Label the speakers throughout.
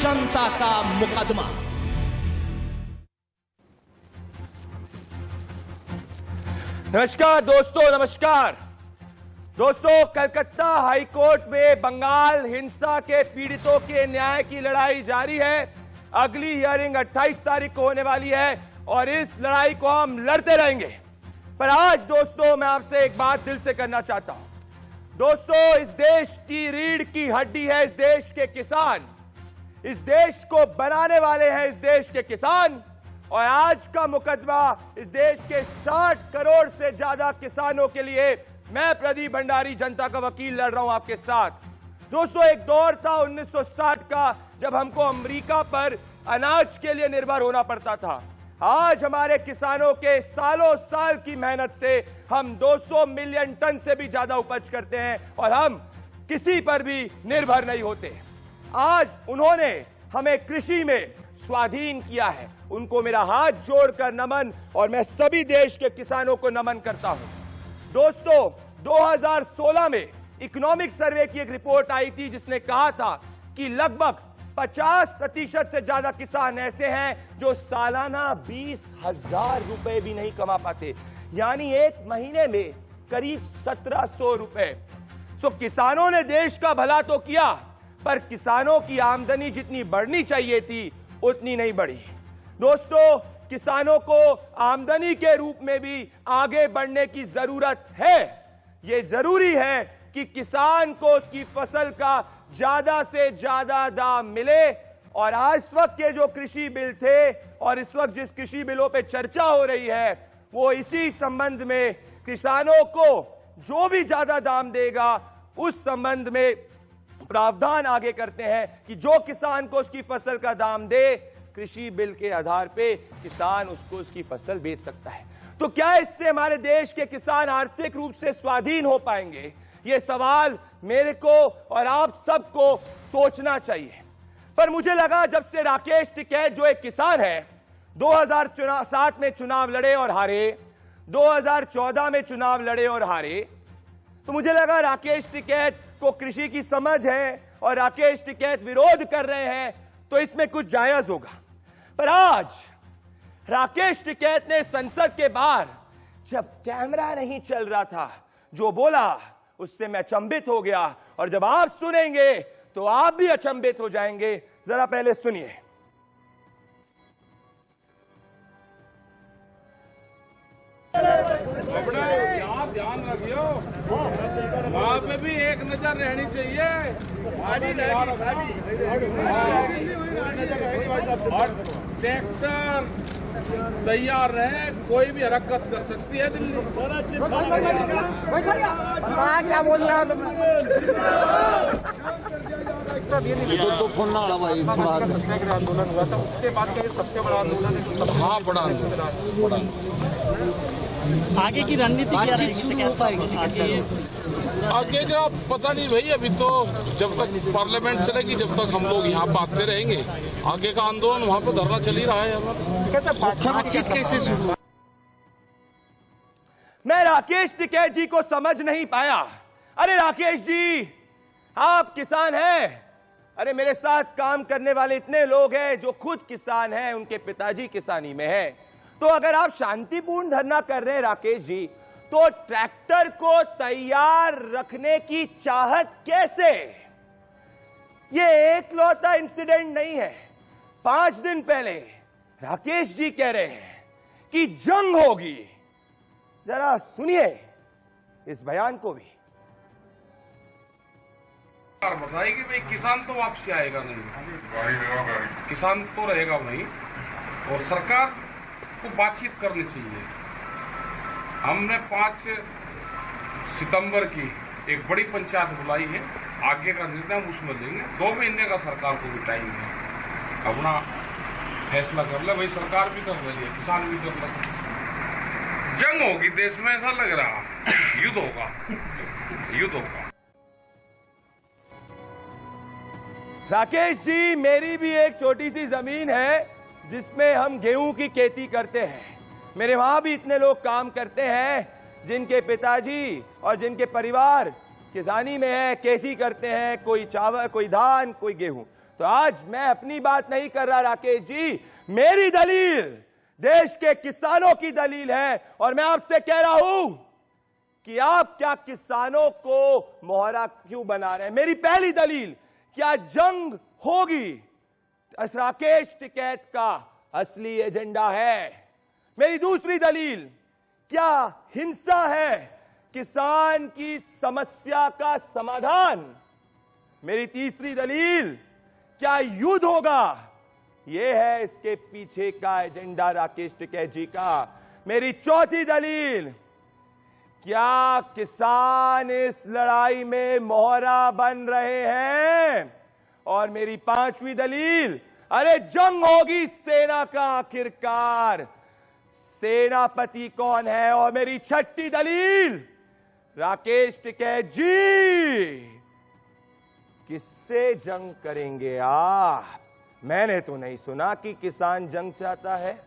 Speaker 1: जनता का मुकदमा।
Speaker 2: नमस्कार दोस्तों, नमस्कार दोस्तों। कलकत्ता हाईकोर्ट में बंगाल हिंसा के पीड़ितों के न्याय की लड़ाई जारी है। अगली हियरिंग 28 तारीख को होने वाली है और इस लड़ाई को हम लड़ते रहेंगे। पर आज दोस्तों मैं आपसे एक बात दिल से करना चाहता हूं। दोस्तों, इस देश की रीढ़ की हड्डी है इस देश के किसान। इस देश को बनाने वाले हैं इस देश के किसान। और आज का मुकदमा इस देश के 60 करोड़ से ज्यादा किसानों के लिए मैं प्रदीप भंडारी जनता का वकील लड़ रहा हूं आपके साथ। दोस्तों, एक दौर था 1960 का जब हमको अमेरिका पर अनाज के लिए निर्भर होना पड़ता था। आज हमारे किसानों के सालों साल की मेहनत से हम 200 मिलियन टन से भी ज्यादा उपज करते हैं और हम किसी पर भी निर्भर नहीं होते। आज उन्होंने हमें कृषि में स्वाधीन किया है। उनको मेरा हाथ जोड़कर नमन, और मैं सभी देश के किसानों को नमन करता हूं। दोस्तों, 2016 में इकोनॉमिक सर्वे की एक रिपोर्ट आई थी जिसने कहा था कि लगभग 50% से ज्यादा किसान ऐसे हैं जो सालाना 20,000 रुपए भी नहीं कमा पाते, यानी एक महीने में करीब 1700 रुपए। सो किसानों ने देश का भला तो किया, पर किसानों की आमदनी जितनी बढ़नी चाहिए थी उतनी नहीं बढ़ी। दोस्तों, किसानों को आमदनी के रूप में भी आगे बढ़ने की जरूरत है। यह जरूरी है कि किसान को उसकी फसल का ज्यादा से ज्यादा दाम मिले। और आज वक्त के जो कृषि बिल थे और इस वक्त जिस कृषि बिलों पे चर्चा हो रही है वो इसी संबंध में किसानों को जो भी ज्यादा दाम देगा उस संबंध में प्रावधान आगे करते हैं कि जो किसान को उसकी फसल का दाम दे, कृषि बिल के आधार पे किसान उसको उसकी फसल बेच सकता है। तो क्या इससे हमारे देश के किसान आर्थिक रूप से स्वाधीन हो पाएंगे? यह सवाल मेरे को और आप सबको सोचना चाहिए। पर मुझे लगा जब से राकेश टिकैत जो एक किसान है 2007 में चुनाव लड़े और हारे, 2014 में चुनाव लड़े और हारे, तो मुझे लगा राकेश टिकैत को कृषि की समझ है और राकेश टिकैत विरोध कर रहे हैं तो इसमें कुछ जायज होगा। पर आज राकेश टिकैत ने संसद के बाहर जब कैमरा नहीं चल रहा था जो बोला उससे मैं अचंभित हो गया, और जब आप सुनेंगे तो आप भी अचंभित हो जाएंगे। जरा पहले सुनिए।
Speaker 3: अपना ध्यान रखियो, वहाँ पे भी एक नजर रहनी चाहिए। और ट्रैक्टर तैयार रहे, कोई भी हरकत कर सकती है दिल्ली।
Speaker 4: क्या बोल रहा है तो फोन ना आना भाई। आंदोलन हुआ था उसके बाद का ये सबसे बड़ा आंदोलन है।
Speaker 3: हाँ, बड़ा आंदोलन।
Speaker 5: आगे की रणनीति क्या रहेगी?
Speaker 3: आगे का पता नहीं भाई, अभी तो जब तक पार्लियामेंट चलेगी जब तक हम लोग यहाँ बांटते रहेंगे। आगे का आंदोलन वहाँ पे धरना चल ही रहा है हमारा।
Speaker 5: बातचीत कैसे शुरू?
Speaker 2: मैं राकेश टिकैत जी को समझ नहीं पाया। अरे राकेश जी, आप किसान हैं। अरे मेरे साथ काम करने वाले इतने लोग हैं जो खुद किसान हैं, उनके पिताजी किसानी में हैं। तो अगर आप शांतिपूर्ण धरना कर रहे हैं राकेश जी, तो ट्रैक्टर को तैयार रखने की चाहत कैसे? ये एक लौता इंसिडेंट नहीं है। 5 दिन पहले राकेश जी कह रहे हैं कि जंग होगी। जरा सुनिए इस बयान को भी।
Speaker 3: बताएगी भाई, किसान तो वापसी आएगा नहीं, किसान तो रहेगा नहीं, और सरकार को बातचीत करनी चाहिए। हमने 5 सितंबर की एक बड़ी पंचायत बुलाई है, आगे का निर्णय हम उसमें लेंगे। 2 महीने का सरकार को भी टाइम है, अपना फैसला कर ले। भाई सरकार भी कर रही है, किसान भी कर रहे। जंग होगी देश में, ऐसा लग रहा, युद्ध होगा, युद्ध होगा।
Speaker 2: राकेश जी, मेरी भी एक छोटी सी जमीन है जिसमें हम गेहूं की खेती करते हैं। मेरे वहां भी इतने लोग काम करते हैं जिनके पिताजी और जिनके परिवार किसानी में है, खेती करते हैं, कोई चावल, कोई धान, कोई गेहूं। तो आज मैं अपनी बात नहीं कर रहा राकेश जी, मेरी दलील देश के किसानों की दलील है। और मैं आपसे कह रहा हूं कि आप क्या किसानों को मोहरा क्यों बना रहे हैं। मेरी पहली दलील, क्या जंग होगी राकेश टिकैत का असली एजेंडा है। मेरी दूसरी दलील, क्या हिंसा है किसान की समस्या का समाधान। मेरी तीसरी दलील, क्या युद्ध होगा, यह है इसके पीछे का एजेंडा राकेश टिकैत जी का। मेरी चौथी दलील, क्या किसान इस लड़ाई में मोहरा बन रहे हैं। और मेरी पांचवी दलील, अरे जंग होगी सेना का आखिरकार, सेनापति कौन है। और मेरी छठी दलील, राकेश टिकैत जी किससे जंग करेंगे आप। मैंने तो नहीं सुना कि किसान जंग चाहता है।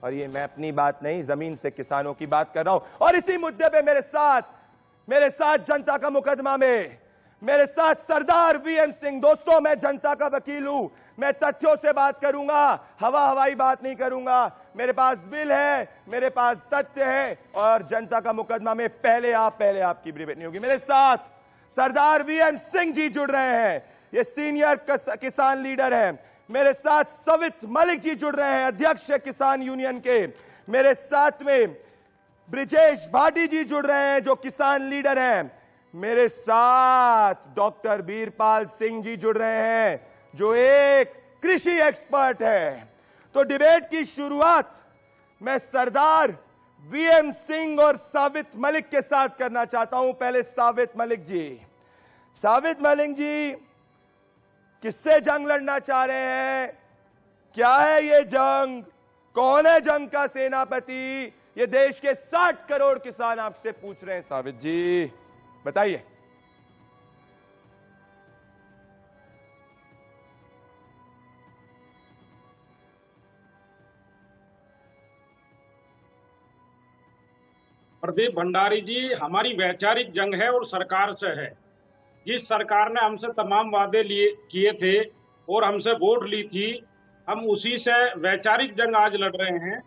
Speaker 2: और ये मैं अपनी बात नहीं, जमीन से किसानों की बात कर रहा हूं। और इसी मुद्दे पे मेरे साथ जनता का मुकदमा में मेरे साथ सरदार वीएम सिंह। दोस्तों, मैं जनता का वकील हूं, मैं तथ्यों से बात करूंगा, हवाई बात नहीं करूंगा। मेरे पास बिल है, मेरे पास तथ्य है। और जनता का मुकदमा में पहले आपकी डिबेट नहीं होगी। मेरे साथ सरदार वीएम सिंह जी जुड़ रहे हैं, ये सीनियर किसान लीडर हैं। मेरे साथ सवित मलिक जी जुड़ रहे हैं, अध्यक्ष किसान यूनियन के। मेरे साथ में ब्रिजेश भाटी जी जुड़ रहे हैं, जो किसान लीडर हैं। मेरे साथ डॉक्टर बीरपाल सिंह जी जुड़ रहे हैं, जो एक कृषि एक्सपर्ट है। तो डिबेट की शुरुआत मैं सरदार वीएम सिंह और साबित मलिक के साथ करना चाहता हूं। पहले साबित मलिक जी, किससे जंग लड़ना चाह रहे हैं, क्या है ये जंग, कौन है जंग का सेनापति, ये देश के 60 करोड़ किसान आपसे पूछ रहे हैं। साबित जी बताइए।
Speaker 6: प्रदीप भंडारी जी, हमारी वैचारिक जंग है और सरकार से है। जिस सरकार ने हमसे तमाम वादे किए थे और हमसे वोट ली थी, हम उसी से वैचारिक जंग आज लड़ रहे हैं।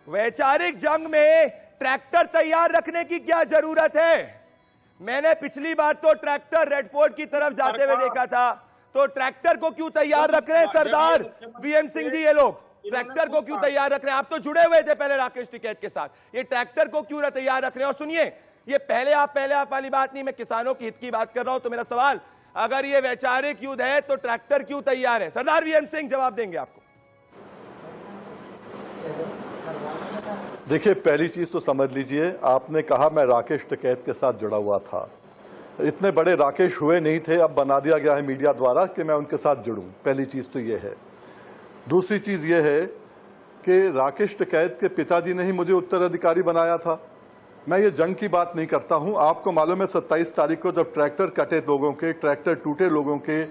Speaker 2: वैचारिक जंग में ट्रैक्टर तैयार रखने की क्या जरूरत है। मैंने पिछली बार तो ट्रैक्टर रेडफोर्ट की तरफ जाते हुए देखा था, तो ट्रैक्टर को क्यों तैयार रख रहे हैं सरदार वीएम सिंह जी। ये लोग ट्रैक्टर को क्यों तैयार रख रहे हैं। आप तो जुड़े हुए थे पहले राकेश टिकैत के साथ, ये ट्रैक्टर को क्यों तैयार रख रहे हैं। और सुनिए, ये पहले आप वाली बात नहीं, मैं किसानों के हित की बात कर रहा हूं। तो मेरा सवाल, अगर ये वैचारिक युद्ध है तो ट्रैक्टर क्यों तैयार है। सरदार वीएम सिंह जवाब देंगे आपको।
Speaker 7: देखिए, पहली चीज तो समझ लीजिए, आपने कहा मैं राकेश टिकैत के साथ जुड़ा हुआ था। इतने बड़े राकेश हुए नहीं थे, अब बना दिया गया है मीडिया द्वारा कि मैं उनके साथ जुड़ूं। पहली चीज तो यह है। दूसरी चीज यह है कि राकेश टिकैत के पिताजी ने ही मुझे उत्तराधिकारी बनाया था। मैं ये जंग की बात नहीं करता हूं। आपको मालूम है 27 तारीख को जब ट्रैक्टर कटे लोगों के, ट्रैक्टर टूटे लोगों के,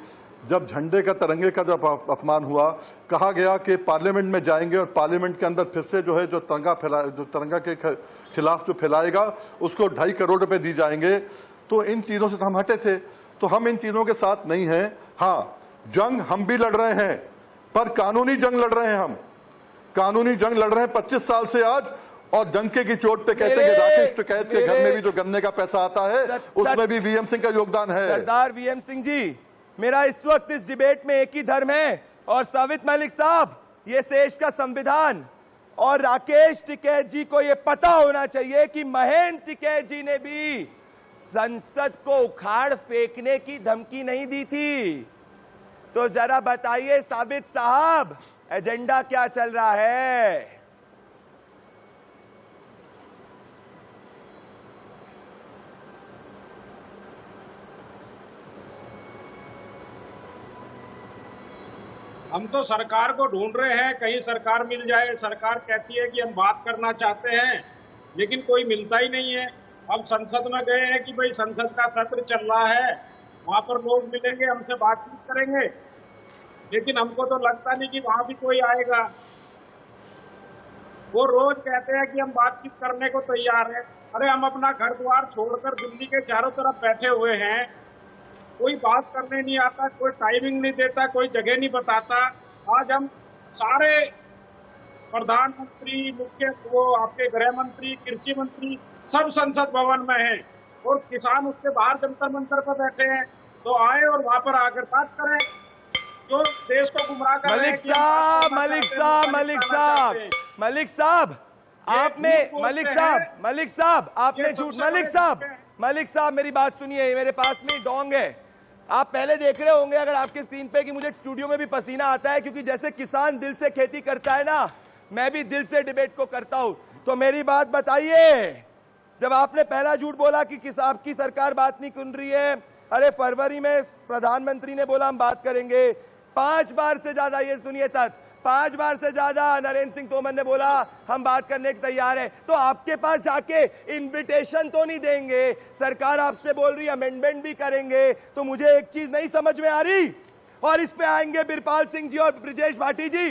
Speaker 7: जब झंडे का तिरंगे का जब अपमान हुआ, कहा गया कि पार्लियामेंट में जाएंगे और पार्लियामेंट के अंदर फिर से जो है जो तिरंगा के खिलाफ जो फैलाएगा उसको 2.5 करोड़ रुपए दी जाएंगे। तो इन चीजों से तो हम हटे थे, तो हम इन चीजों के साथ नहीं हैं। हाँ, जंग हम भी लड़ रहे हैं, पर कानूनी जंग लड़ रहे हैं। हम कानूनी जंग लड़ रहे हैं 25 साल से आज। और डंके की चोट पे कहते हैं कि राकेश टिकैत के घर में भी जो गन्ने का पैसा आता है उसमें भी वीएम सिंह का योगदान है।
Speaker 2: सरदार वीएम सिंह जी, मेरा इस वक्त इस डिबेट में एक ही धर्म है, और साबित मलिक साहब, ये देश का संविधान। और राकेश टिकैत जी को ये पता होना चाहिए कि महेंद्र टिकैत जी ने भी संसद को उखाड़ फेंकने की धमकी नहीं दी थी। तो जरा बताइए साबित साहब, एजेंडा क्या चल रहा है।
Speaker 6: हम तो सरकार को ढूंढ रहे हैं, कहीं सरकार मिल जाए। सरकार कहती है कि हम बात करना चाहते हैं, लेकिन कोई मिलता ही नहीं है। अब संसद में गए हैं कि भाई संसद का सत्र चल रहा है, वहां पर लोग मिलेंगे, हमसे बातचीत करेंगे, लेकिन हमको तो लगता नहीं कि वहां भी कोई आएगा। वो रोज कहते हैं कि हम बातचीत करने को तैयार हैं। अरे हम अपना घर द्वार छोड़कर दिल्ली के चारों तरफ बैठे हुए हैं, कोई बात करने नहीं आता, कोई टाइमिंग नहीं देता, कोई जगह नहीं बताता। आज हम सारे प्रधानमंत्री, मुख्य वो आपके गृह मंत्री, कृषि मंत्री सब संसद भवन में हैं और किसान उसके बाहर जंतर मंतर पर बैठे हैं। तो आए और वहां पर आकर बात करें, जो देश को गुमराह कर रहे हैं कि हम बात करना चाहते हैं,
Speaker 2: मलिक
Speaker 6: निकालना चाहते हैं।
Speaker 2: मलिक साहब मेरी बात सुनिए, मेरे पास में डोंग है। आप पहले देख रहे होंगे अगर आपके स्क्रीन पे कि मुझे स्टूडियो में भी पसीना आता है, क्योंकि जैसे किसान दिल से खेती करता है ना, मैं भी दिल से डिबेट को करता हूं। तो मेरी बात बताइए, जब आपने पहला झूठ बोला कि आपकी सरकार बात नहीं सुन रही है, अरे फरवरी में प्रधानमंत्री ने बोला हम बात करेंगे। 5 बार से ज्यादा, ये सुनिए तक 5 बार से ज्यादा नरेंद्र सिंह तोमर ने बोला हम बात करने के तैयार है। तो आपके पास जाके इनविटेशन तो नहीं देंगे, सरकार आपसे बोल रही अमेंडमेंट भी करेंगे। तो मुझे एक चीज नहीं समझ में आ रही, और इस पे आएंगे बिरपाल सिंह जी और ब्रिजेश भाटी जी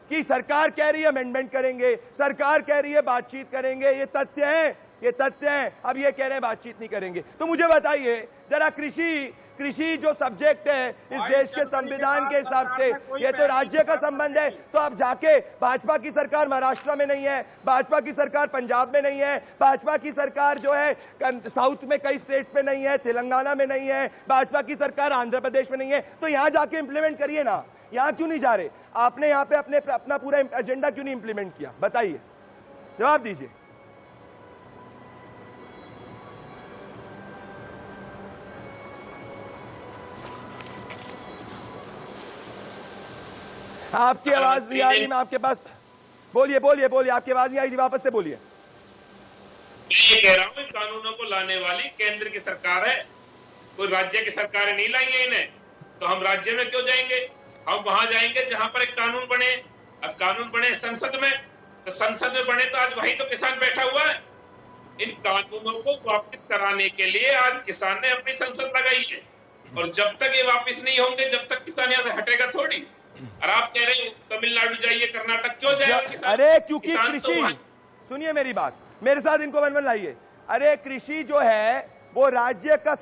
Speaker 2: कि सरकार कह रही है अमेंडमेंट करेंगे, सरकार कह रही है बातचीत करेंगे। ये तथ्य है, ये तथ्य है। अब ये कह रहे हैं बातचीत नहीं करेंगे। तो मुझे बताइए जरा, कृषि जो सब्जेक्ट है इस देश के संविधान के हिसाब से ये तो राज्य का संबंध है। तो अब जाके भाजपा की सरकार महाराष्ट्र में नहीं है, भाजपा की सरकार पंजाब में नहीं है, भाजपा की सरकार जो है साउथ में कई स्टेट्स पे नहीं है, तेलंगाना में नहीं है, भाजपा की सरकार आंध्र प्रदेश में नहीं है। तो यहां जाके इंप्लीमेंट करिए ना, यहां क्यों नहीं जा रहे? आपने यहां पे अपना पूरा एजेंडा क्यों नहीं इंप्लीमेंट किया? बताइए, जवाब दीजिए। आपकी आवाज नहीं आ रही, मैं आपके पास, बोलिए आपकी आवाज नहीं आ रही थी, वापस से बोलिए।
Speaker 8: ये कह रहा हूँ कानूनों को लाने वाली केंद्र की सरकार है, कोई राज्य की सरकारें नहीं लाएंगे इन्हें। तो हम राज्य में क्यों जाएंगे? हम वहां जाएंगे जहां पर एक कानून बने। अब कानून बने संसद में, तो संसद में बने तो आज वही तो किसान बैठा हुआ है। इन कानूनों को वापस कराने के लिए आज किसान ने अपनी संसद लगाई है, और जब तक ये वापस नहीं होंगे, जब तक किसान यहाँ से हटेगा थोड़ी। और आप कह रहे हो तमिलनाडु जाइए, कर्नाटक क्यों जाएगा किसान?
Speaker 2: अरे क्योंकि कृषि,
Speaker 8: तो
Speaker 2: सुनिए मेरी बात, मेरे साथ इनको वन लाइए। अरे कृषि जो है वो राज्य का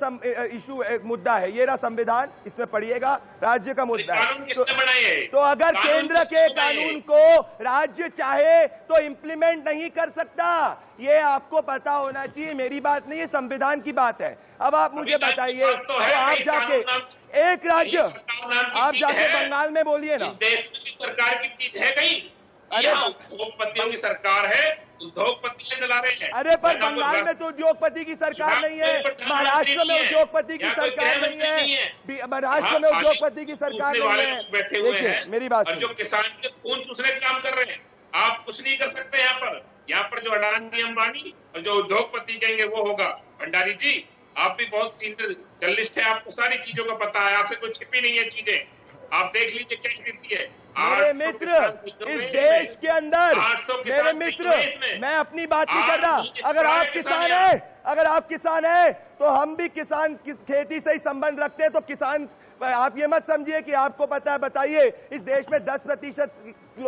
Speaker 2: इशू, एक मुद्दा है। ये रहा संविधान, इसमें पढ़िएगा, राज्य का मुद्दा है।
Speaker 8: कानून किसने बनाए हैं?
Speaker 2: तो अगर केंद्र के कानून को राज्य चाहे तो इंप्लीमेंट नहीं कर सकता, ये आपको पता होना चाहिए। मेरी बात नहीं है, संविधान की बात है। अब आप मुझे बताइए, तो आप जाके एक राज्य, आप जाके बंगाल में बोलिए ना,
Speaker 8: इस देश की सरकार की चीज है कहीं? यहाँ उद्योगपतियों की सरकार है, उद्योगपति चला रहे हैं।
Speaker 2: अरे पर बंगाल में तो उद्योगपति की सरकार नहीं है, महाराष्ट्र में उद्योगपति की सरकार नहीं है, महाराष्ट्र में उद्योगपति की सरकार नहीं है।
Speaker 8: बैठे हुए हैं
Speaker 2: मेरी बात,
Speaker 8: और जो किसान के खून चूसने का काम कर रहे हैं, आप कुछ नहीं कर सकते। यहाँ पर जो अडानी अंबानी और जो उद्योगपति कहेंगे वो होगा। भंडारी जी, आप भी बहुत सीनियर जर्नलिस्ट है, आपको सारी चीजों का पता है, आपसे कोई छिपी नहीं है चीजें। आप देख लीजिए क्या स्थिति है।
Speaker 2: मेरे मित्र, इस देश के अंदर, मेरे मित्र, मैं अपनी बात नहीं कर रहा। अगर आप किसान हैं, तो हम भी किसान खेती से ही संबंध रखते हैं। तो किसान, आप ये मत समझिए कि आपको पता है। बताइए, इस देश में 10%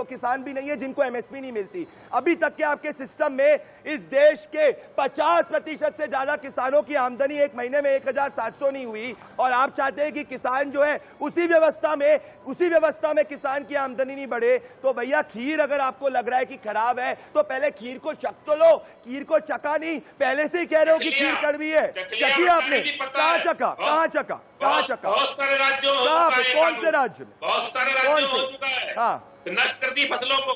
Speaker 2: किसान भी नहीं है जिनको एमएसपी नहीं मिलती। अभी तक के आपके सिस्टम में इस देश के 50% से ज्यादा किसानों की आमदनी एक महीने में 1700 नहीं हुई, और आप चाहते हैं कि किसान जो है उसी व्यवस्था में किसान की आमदनी नहीं बढ़े। तो भैया, खीर अगर आपको लग रहा है कि खराब है, तो पहले खीर को चख तो लो। खीर को चखा नहीं, पहले से ही कह रहे हो कि खीर कड़वी है। चखी आपने? कहाँ चखा?
Speaker 8: बहुत सारे राज्यों में,
Speaker 2: कौन से राज्य में?
Speaker 8: बहुत सारे राज्यों में हो चुका है।
Speaker 2: हाँ,
Speaker 8: नष्ट कर दी फसलों को।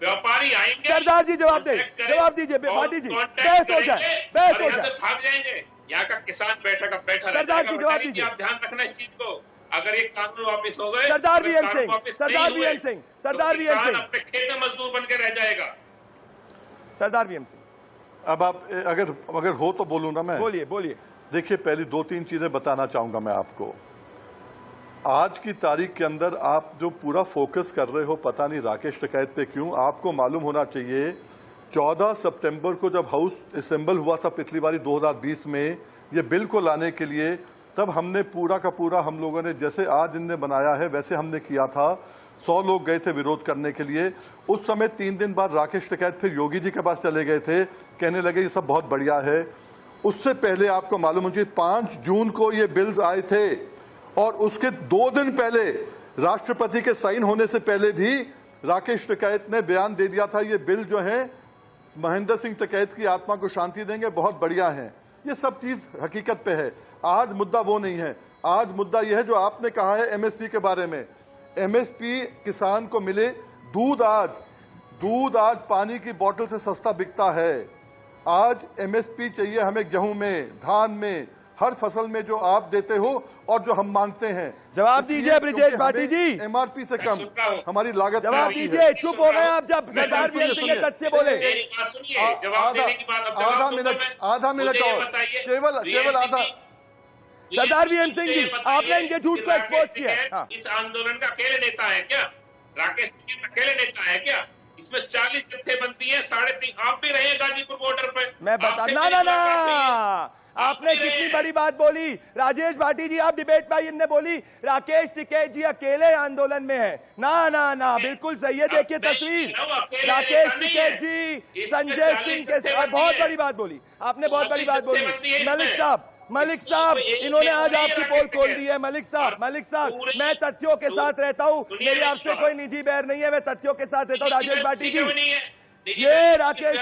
Speaker 8: व्यापारी आएंगे,
Speaker 2: सरदार जी जवाब दीजिए, भाटी जी, बहस हो जाए,
Speaker 8: भाग जाएंगे। यहाँ का किसान बैठा
Speaker 2: सरदार जी जवाब दीजिए।
Speaker 8: आप ध्यान रखना इस चीज को। अगर ये कानून वापस हो गए,
Speaker 2: सरदार वी एन सिंह,
Speaker 8: अपने खेत में मजदूर बन के रह जाएगा।
Speaker 2: सरदार वी एन सिंह,
Speaker 7: अब आप अगर हो तो बोलूं ना मैं?
Speaker 2: बोलिए।
Speaker 7: देखिए, पहली 2-3 चीजें बताना चाहूंगा मैं आपको। आज की तारीख के अंदर आप जो पूरा फोकस कर रहे हो, पता नहीं राकेश टिकैत पे क्यों, आपको मालूम होना चाहिए 14 सितंबर को जब हाउस असेंबल हुआ था पिछली बारी 2020 में ये बिल को लाने के लिए, तब हमने पूरा का पूरा, हम लोगों ने जैसे आज इनने बनाया है वैसे हमने किया था। 100 लोग गए थे विरोध करने के लिए। उस समय 3 दिन बाद राकेश टिकैत फिर योगी जी के पास चले गए थे, कहने लगे ये सब बहुत बढ़िया है। उससे पहले आपको मालूम हो, 5 जून को ये बिल्स आए थे और उसके 2 दिन पहले राष्ट्रपति के साइन होने से पहले भी राकेश टिकैत ने बयान दे दिया था ये बिल जो है महेंद्र सिंह टिकैत की आत्मा को शांति देंगे, बहुत बढ़िया है। ये सब चीज हकीकत पे है। आज मुद्दा वो नहीं है, आज मुद्दा यह है जो आपने कहा है एमएसपी के बारे में। एमएसपी किसान को मिले, दूध आज पानी की बोतल से सस्ता बिकता है। आज एमएसपी चाहिए हमें गेहूं में, धान में, हर फसल में जो आप देते हो और जो हम मांगते हैं।
Speaker 2: जवाब दीजिए ब्रिजेश भाटी जी।
Speaker 7: एमआरपी से कम हमारी लागत
Speaker 2: जवाब दीजिए। चुप हो गए आप जब सरदार वीर सिंह ने तथ्य बोले।
Speaker 7: आधा मिनट और केवल आधा।
Speaker 2: सरदार वीर सिंह जी, आपने इनके झूठ को एक्सपोज किया।
Speaker 8: इस आंदोलन का अकेले नेता है क्या? राकेश टिकैत अकेले नेता है क्या? इसमें 40 जत्थेबंदी है, 3.5 आप भी रहे गाजीपुर बॉर्डर पे।
Speaker 2: मैं बता ना आपने कितनी बड़ी बात बोली। राजेश भाटी जी, आप डिबेट में इनने बोली राकेश टिकैत जी अकेले आंदोलन में है। ना बिल्कुल सही है। देखिए तस्वीर, राकेश टिकैत जी संजय सिंह के साथ बहुत बड़ी बात बोली आपने, बहुत बड़ी बात बोली। मलिक साहब इन्होंने आज आपकी पोल खोल दी है। मलिक साहब, मैं तथ्यों के साथ रहता हूं, मेरी आपसे कोई निजी बैर नहीं है, मैं तथ्यों के साथ रहता हूं। राजेश भाटी जी, ये राकेश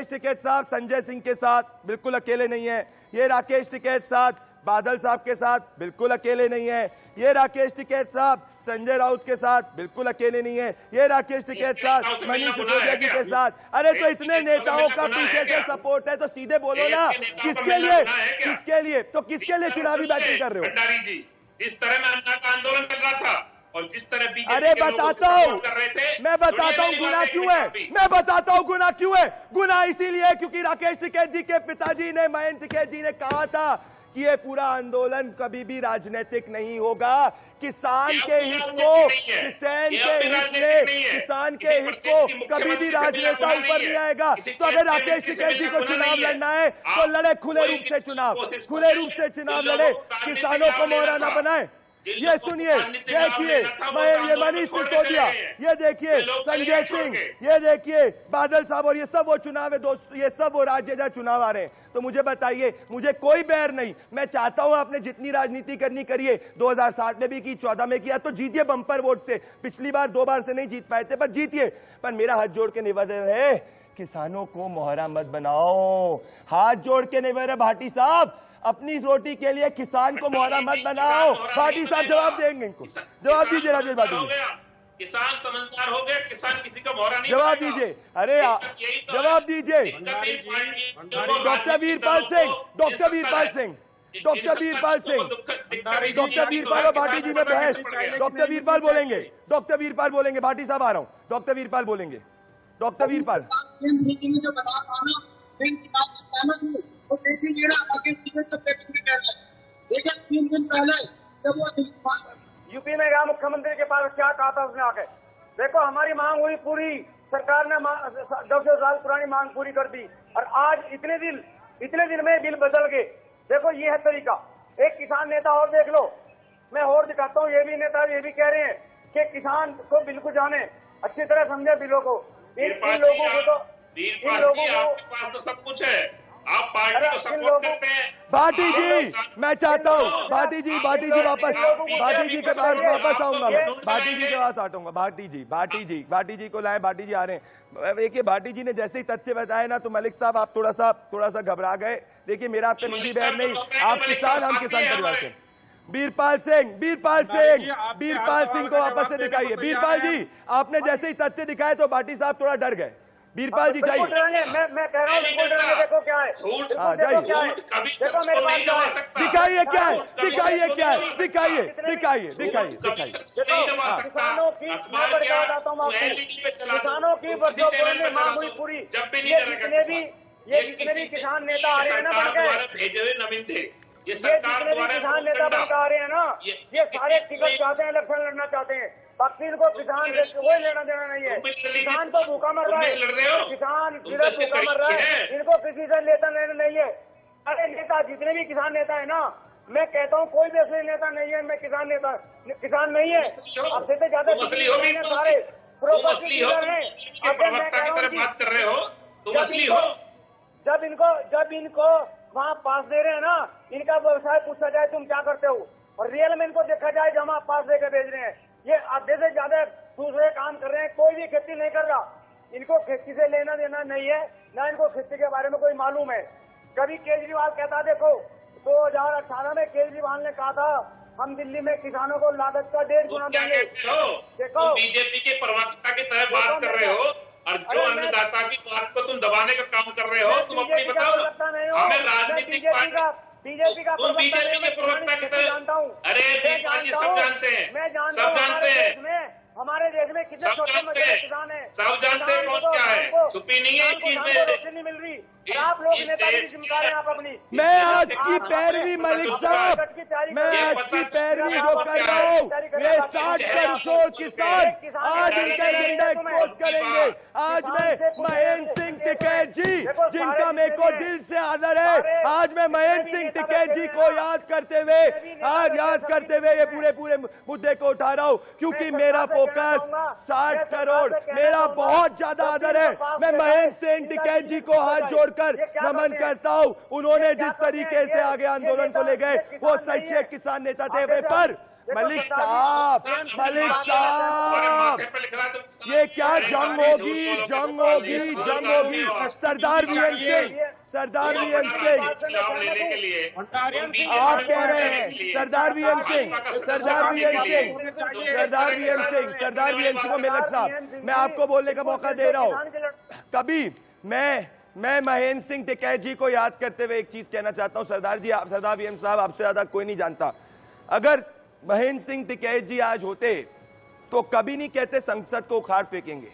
Speaker 2: टिकैत साहब संजय सिंह के साथ बिल्कुल अकेले नहीं है। ये राकेश टिकैत साथ बादल साहब के साथ बिल्कुल अकेले नहीं है। ये राकेश टिकैत साहब संजय राउत के साथ बिल्कुल अकेले नहीं है। ये राकेश टिकैत साथ मनीष सिसोदिया जी के साथ। अरे तो इतने नेताओं का पीछे से सपोर्ट है तो सीधे बोलो ना किसके लिए तो किसके लिए चुनावी बैटिंग कर रहे हो?
Speaker 8: भंडारी जी, जिस तरह मैं अन्ना का आंदोलन कर रहा था और जिस तरह बीजेपी
Speaker 2: अरे बताता हूँ, मैं बताता हूँ गुना क्यों है। गुना इसीलिए क्योंकि राकेश टिकैत जी के पिताजी ने, महेंद्र टिकैत जी ने कहा था कि ये पूरा आंदोलन कभी भी राजनीतिक नहीं होगा। किसान के हित को, किसान के हित को कभी भी राजनेता ऊपर नहीं आएगा। तो अगर राकेश टिकैत जी को चुनाव लड़ना है तो लड़े खुले रूप से चुनाव लड़े, किसानों को मोहरा ना बनाए। ये सुनिए, देखिए ये मनीष सिसोदिया, ये देखिए संजय सिंह, ये देखिए बादल साहब, और ये सब वो चुनाव है दोस्तों, ये सब वो राज्य जहाँ चुनाव आ रहे हैं। तो मुझे बताइए, मुझे कोई बैर नहीं। मैं चाहता हूं आपने जितनी राजनीति करनी करिए। 2007 में भी की, 14 में किया, तो जीतिए बंपर वोट से। पिछली बार 2 बार से नहीं जीत पाए थे, पर जीतिए। पर मेरा हाथ जोड़ के निवेदन है, किसानों को मोहरा मत बनाओ। हाथ जोड़ के निवेदन है भाटी साहब, अपनी रोटी के लिए किसान को मोहरा मत बनाओ। भाटी साहब जवाब देंगे इनको। जवाब दीजिए राजेश भाटी जी।
Speaker 8: किसान समझदार हो गया, किसान किसी का मोहरा नहीं।
Speaker 2: जवाब दीजिए। अरे जवाब दीजिए। डॉक्टर वीरपाल और भाटी जी में बहस। डॉक्टर वीरपाल बोलेंगे। भाटी साहब आ रहा हूँ। डॉक्टर वीरपाल बोलेंगे। डॉक्टर वीरपाल,
Speaker 4: यूपी में गया मुख्यमंत्री के पास, क्या कहा था उसने आके? देखो हमारी मांग हुई पूरी, सरकार ने 10 साल पुरानी मांग पूरी कर दी और आज इतने दिन में बिल बदल गए। देखो ये है तरीका। एक किसान नेता और देख लो, मैं और दिखाता हूँ। ये भी नेता ये भी कह रहे हैं कि किसान को बिल को जाने, अच्छी तरह समझे बिलों को। इन लोगों को
Speaker 8: तो सब कुछ है, आप पार्टी को सपोर्ट करते हैं।
Speaker 2: भाटी जी, मैं चाहता हूँ भाटी जी वापस, भाटी जी के पास वापस आऊंगा मैं। भाटी जी के पास आऊंगा। भाटी जी को लाए। भाटी जी आ रहे हैं। देखिए भाटी जी ने जैसे ही तथ्य बताए ना, तो मलिक साहब आप थोड़ा सा घबरा गए। देखिए मेरा आपका निजी बैर नहीं, आप किसान, हम किसान परिवार से। वीरपाल सिंह को वापस से दिखाइए। वीरपाल जी, आपने जैसे ही तथ्य दिखाए तो भाटी साहब थोड़ा डर गए। वीरपाल जी जाइए।
Speaker 4: मैं कह रहा हूँ देखो क्या है।
Speaker 2: दिखाइए क्या है।
Speaker 4: किसानों की वर्षों पुरानी मांग हुई पूरी। ये जितने भी किसान नेता आ रहे हैं ना, ये किसान नेता बनकर आ रहे हैं ना, ये सारे टिकट चाहते हैं, इलेक्शन लड़ना चाहते हैं। बाकी इनको किसान से कोई लेना देना नहीं है। किसान तो भूखा मर रहा है, किसान भूखा मर रहा है, इनको किसी से लेना देना नहीं है। अरे नेता जितने भी किसान नेता है ना, मैं कहता हूँ कोई भी असली नेता नहीं है। मैं किसान नहीं है। अब से ज्यादा सारे जब इनको वहाँ पास दे रहे हैं ना, इनका व्यवसाय पूछा जाए तुम क्या करते हो, और रियल में इनको देखा जाए जमा पास देकर भेज रहे हैं, ये आधे से ज्यादा दूसरे काम कर रहे हैं, कोई भी खेती नहीं कर रहा। इनको खेती से लेना देना नहीं है, ना इनको खेती के बारे में कोई मालूम है। कभी केजरीवाल कहता, देखो 2018 में केजरीवाल ने कहा था हम दिल्ली में किसानों को लागत का 1.5 गुना देंगे।
Speaker 8: देखो बीजेपी के प्रवक्ता की तरह बात कर रहे हो, और जो अन्नदाता की बात को तुम दबाने का काम कर रहे हो, तुम अपनी बताओ। हमें राजनीतिक
Speaker 4: बीजेपी का
Speaker 8: तुम बीजेपी के प्रवक्ता की तरह, अरे दीपाल जी सब जानते हैं, सब जानते हैं,
Speaker 4: हमारे देश में कितने छोटे मोटे किसान हैं,
Speaker 8: सब जानते हैं कौन क्या है, छुपी नहीं है इस चीज में,
Speaker 4: रोशनी नहीं मिल रही। आप लोग नेतागिरी जिम्मेदार हैं आप अपनी।
Speaker 2: मैं आपकी पैरवी मलिक साहब, मैं आपकी पैरवी जो कर रहा हूँ, ये 60 करोड़ किसान आज इनका एजेंडा एक्सपोज करेंगे। आज मैं महेंद्र सिंह टिकैत जी, जिनका मेरे को दिल से आदर है, आज मैं महेंद्र सिंह टिकैत जी को याद करते हुए ये पूरे मुद्दे को उठा रहा हूँ, क्योंकि मेरा फोकस 60 करोड़, मेरा बहुत ज्यादा आदर है। मैं महेंद्र सिंह टिकैत जी को हाथ जोड़कर नमन करता हूं। उन्होंने जिस तरीके से आगे आंदोलन को ले गए, वो सच्चे किसान नेता थे। पर मलिक साहब, ये क्या जंग होगी सरदार वीएम सिंह, आप कह रहे हैं सरदार वीएम सिंह को। मलिक साहब, मैं आपको बोलने का मौका दे रहा हूं। कभी मैं महेंद्र सिंह टिकैत जी को याद करते हुए एक चीज कहना चाहता हूं। सरदार वीएम साहब, आपसे ज्यादा कोई नहीं जानता। अगर महेंद्र सिंह टिकैत जी आज होते तो कभी नहीं कहते संसद को उखाड़ फेंकेंगे।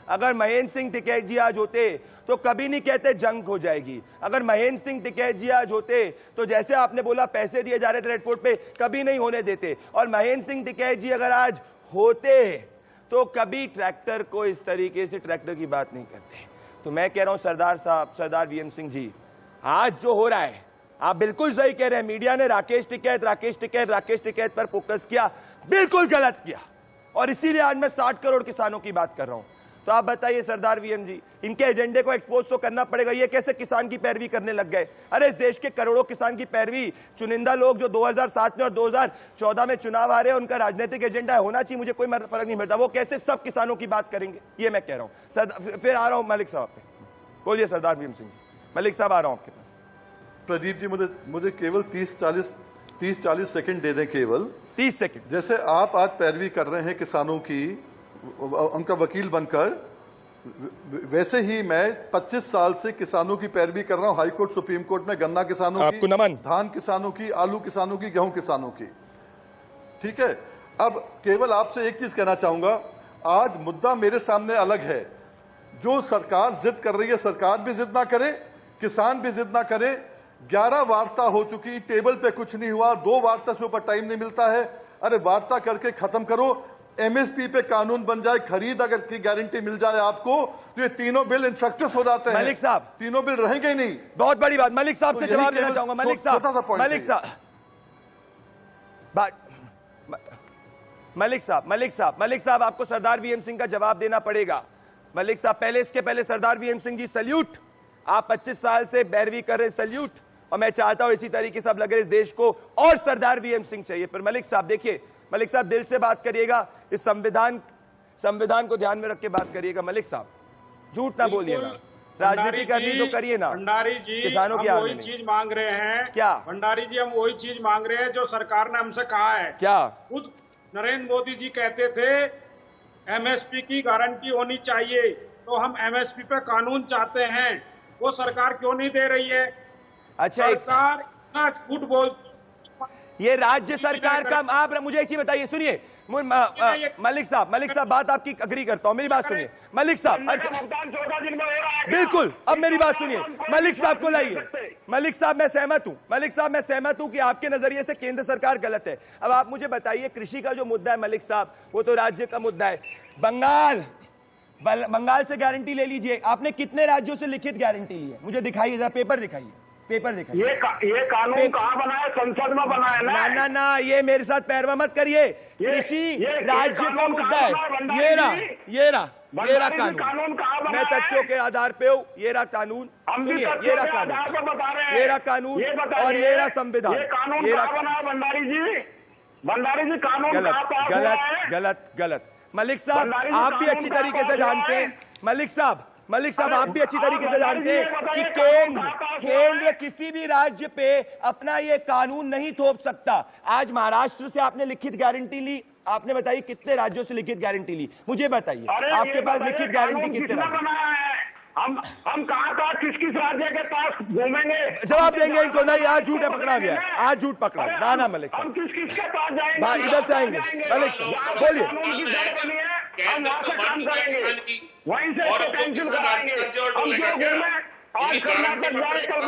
Speaker 2: अगर महेंद्र सिंह टिकैत जी आज होते तो कभी नहीं कहते जंग हो जाएगी। अगर महेंद्र सिंह टिकैत जी आज होते तो जैसे आपने बोला पैसे दिए जा रहे थे रेड फोर्ट पे, कभी नहीं होने देते। और महेंद्र सिंह टिकैत जी अगर आज होते तो कभी ट्रैक्टर को इस तरीके से ट्रैक्टर की बात नहीं करते। तो मैं कह रहा हूं सरदार वीएम सिंह जी, आज जो हो रहा है, आप बिल्कुल सही कह रहे हैं। मीडिया ने राकेश टिकैत पर फोकस किया, बिल्कुल गलत किया, और इसीलिए आज मैं 60 करोड़ किसानों की बात कर रहा हूं। तो आप बताइए सरदार वीएम जी, इनके एजेंडे को एक्सपोज तो करना पड़ेगा। ये कैसे किसान की पैरवी करने लग गए? अरे इस देश के करोड़ों किसान की पैरवी चुनिंदा लोग जो 2007 में और 2014 में चुनाव आ रहे हैं, उनका राजनीतिक एजेंडा होना चाहिए, मुझे कोई फर्क नहीं पड़ता। वो कैसे सब किसानों की बात करेंगे, ये मैं कह रहा हूं। फिर आ रहा हूं मलिक साहब पे, बोलिए सरदार वीएम सिंह जी। मलिक साहब, आ रहा हूं आपके पास।
Speaker 7: प्रदीप जी, मुझे केवल 30-40 सेकंड दे दें, केवल
Speaker 2: 30 सेकंड।
Speaker 7: जैसे आप आज पैरवी कर रहे हैं किसानों की, उनका वकील बनकर, वैसे ही मैं 25 साल से किसानों की पैरवी कर रहा हूं। हाई कोर्ट, सुप्रीम कोर्ट में गन्ना किसानों की, धान किसानों की, आलू किसानों की, गेहूं किसानों की। ठीक है, अब केवल आपसे एक चीज कहना चाहूंगा, आज मुद्दा मेरे सामने अलग है। जो सरकार जिद कर रही है, सरकार भी जिद ना करे, किसान भी जिद ना करे। 11 वार्ता हो चुकी, टेबल पे कुछ नहीं हुआ, 2 वार्ता से ऊपर टाइम नहीं मिलता है। अरे वार्ता करके खत्म करो, एमएसपी पे कानून बन जाए, खरीद अगर की गारंटी मिल जाए आपको, तो ये तीनों बिल इंफ्रास्ट्रक्चर हो जाते हैं।
Speaker 2: मलिक साहब,
Speaker 7: तीनों बिल रहेंगे ही नहीं।
Speaker 2: बहुत बड़ी बात। मलिक साहब से जवाब देना चाहूंगा। मलिक साहब, आपको सरदार वीएम सिंह का जवाब देना पड़ेगा। मलिक साहब, इसके पहले सरदार वीएम सिंह जी, सल्यूट। आप 25 साल से पैरवी कर रहे, सल्यूट। और मैं चाहता हूं इसी तरीके से आप लगे इस देश को, और सरदार वीएम सिंह चाहिए। पर मलिक साहब देखिए, मलिक साहब दिल से बात करिएगा, इस संविधान को ध्यान में रख के बात करिएगा। मलिक साहब, झूठ ना बोलिएगा, राजनीति करनी तो करिए ना।
Speaker 6: भंडारी जी,
Speaker 2: किसानों की
Speaker 6: वही चीज मांग रहे हैं।
Speaker 2: क्या
Speaker 6: भंडारी जी, हम वही चीज मांग रहे हैं जो सरकार ने हमसे कहा है।
Speaker 2: क्या?
Speaker 6: खुद नरेंद्र मोदी जी कहते थे एमएसपी की गारंटी होनी चाहिए, तो हम एमएसपी पे कानून चाहते हैं। वो सरकार क्यों नहीं दे रही है?
Speaker 2: अच्छा,
Speaker 6: सरकार इतना झूठ बोल,
Speaker 2: ये राज्य सरकार का। आप मुझे एक चीज बताइए, सुनिए मलिक साहब, बात आपकी अग्री करता हूं, मेरी बात सुनिए मलिक साहब। बिल्कुल, अब मेरी बात सुनिए, मलिक साहब को लाइए। मलिक साहब, मैं सहमत हूं कि आपके नजरिए से केंद्र सरकार गलत है। अब आप मुझे बताइए, कृषि का जो मुद्दा है मलिक साहब, वो तो राज्य का मुद्दा है। बंगाल से गारंटी ले लीजिए। आपने कितने राज्यों से लिखित गारंटी ली है? मुझे दिखाइए, जरा पेपर दिखाइए, पेपर देखा।
Speaker 4: ये कानून कहाँ बना है? संसद में बना है ना।
Speaker 2: ना ना, ये मेरे साथ पैरवा मत करिए। कृषि राज्य का मुद्दा है। ये रहा कानून। मैं तथ्यों के आधार पे हूँ। ये रहा कानून, सुनिए, ये रहा कानून, ये रहा कानून और ये रहा संविधान। ये रहा
Speaker 4: भंडारी जी कानून
Speaker 2: गलत गलत गलत। मलिक साहब आप भी अच्छी तरीके से जानते हैं, मलिक साहब आप भी अच्छी तरीके से जानते हैं कि केंद्र किसी भी राज्य पे अपना ये कानून नहीं थोप सकता। आज महाराष्ट्र से आपने लिखित गारंटी ली, आपने बताइए कितने राज्यों से लिखित गारंटी ली? मुझे बताइए आपके पास लिखित गारंटी कितने राज्य?
Speaker 4: हम कहाँ किस राज्य के पास घूमेंगे?
Speaker 2: जवाब देंगे इनको। नहीं, आज झूठ पकड़ा गया, आज झूठ पकड़ा। ना मलिक साहब,
Speaker 4: हम किसके पास जाएंगे?
Speaker 2: इधर से आएंगे। मलिक साहब बोलिए।
Speaker 4: हम वहाँ से काम करेंगे, वहीं से कैंसिल कराएंगे। हम क्यों घूमे? आज कर्नाटक जाए, कल